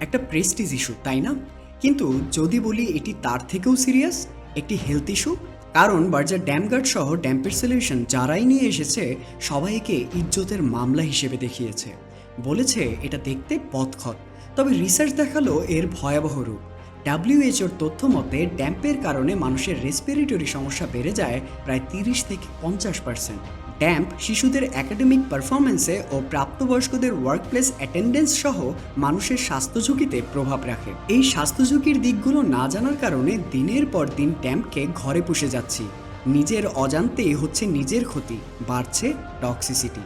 একটা Prestige issue, তাই না? কিন্তু যদি বলি এটি তার থেকেও সিরিয়াস, একটি হেলথ ইস্যু। কারণ বার্জার ড্যাম গার্ড সহ ড্যাম্পের সলিউশন যারাই নিয়ে এসেছে সবাইকে ইজ্জতের মামলা হিসেবে দেখিয়েছে। বলেছে এটা দেখতে পথখত, তবে রিসার্চ দেখালো এর ভয়াবহ রূপ। ডাব্লিউএইচওর তথ্য মতে ড্যাম্পের কারণে মানুষের রেসপিরেটরি সমস্যা বেড়ে যায় প্রায় 30 থেকে 50%। ড্যাম্প শিশুদের একাডেমিক পারফরমেন্সে ও প্রাপ্তবয়স্কদের ওয়ার্কপ্লেস অ্যাটেন্ডেন্স সহ মানুষের স্বাস্থ্য ঝুঁকিতে প্রভাব রাখে। এই স্বাস্থ্য ঝুঁকির দিকগুলো না জানার কারণে দিনের পর দিন ড্যাম্পকে ঘরে পুষে যাচ্ছি। নিজের অজান্তেই হচ্ছে নিজের ক্ষতি, বাড়ছে টক্সিসিটি।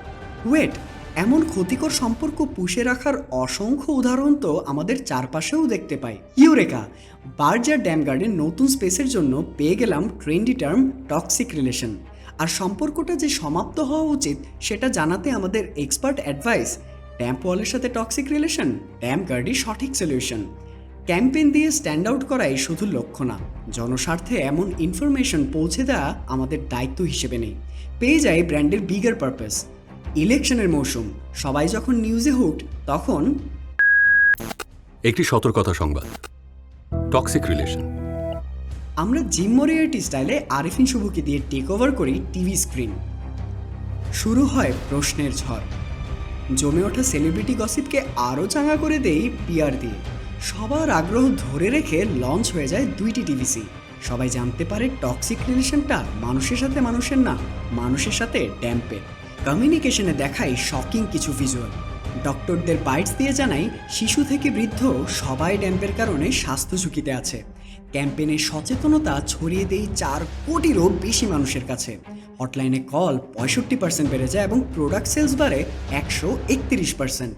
ওয়েট, এমন ক্ষতিকর সম্পর্ক পুষে রাখার অসংখ্য উদাহরণ তো আমাদের চারপাশেও দেখতে পাই। ইউরেকা! বার্জার ড্যাম গার্ডেন নতুন স্পেসের জন্য পেয়ে গেলাম ট্রেন্ডি টার্ম টক্সিক রিলেশন। আর সম্পর্কটা যে সমাপ্ত হওয়া উচিত সেটা জানাতে আমাদের এক্সপার্ট অ্যাডভাইস। ড্যাম্প ওয়ালের সাথে টক্সিক রিলেশন, ড্যাম গার্ডই সঠিক সলিউশন। ক্যাম্পেইন দিয়ে স্ট্যান্ড আউট করাই শুধু লক্ষ্য না, জনস্বার্থে এমন ইনফরমেশন পৌঁছে দেওয়া আমাদের দায়িত্ব হিসেবে নেই। পেয়ে যায় ব্র্যান্ডের বিগার পারপাস। ইলেকশনের মৌসুম, সবাই যখন নিউজে হুকড, তখন একটি সতর্কতা সংবাদ। Toxic relation. আমরা জিম মরিয়ার্টি স্টাইলে আরিফিন শুভকে দিয়ে টেক ওভার করি টিভি স্ক্রিন। শুরু হয় প্রশ্নের ঝড়। জমে ওঠা সেলিব্রিটি গসিপকে আরও চাঙা করে দেই পিআর দিয়ে। সবার আগ্রহ ধরে রেখে লঞ্চ হয়ে যায় 2টি টিভিসি। সবাই জানতে পারে টক্সিক রিলেশনটা মানুষের সাথে মানুষের না, মানুষের সাথে ড্যাম্পের। কমিউনিকেশনে দেখাই শকিং কিছু ভিজুয়াল। ডক্টরদের বাইটস দিয়ে জানাই শিশু থেকে বৃদ্ধ সবাই ড্যাম্পের কারণে স্বাস্থ্য ঝুঁকিতে আছে। ক্যাম্পেইনের সচেতনতা ছড়িয়ে দেই 4 কোটিরও বেশি মানুষের কাছে। হটলাইনে কল 65% বেড়ে যায় এবং প্রোডাক্ট সেলস বাড়ে 131%।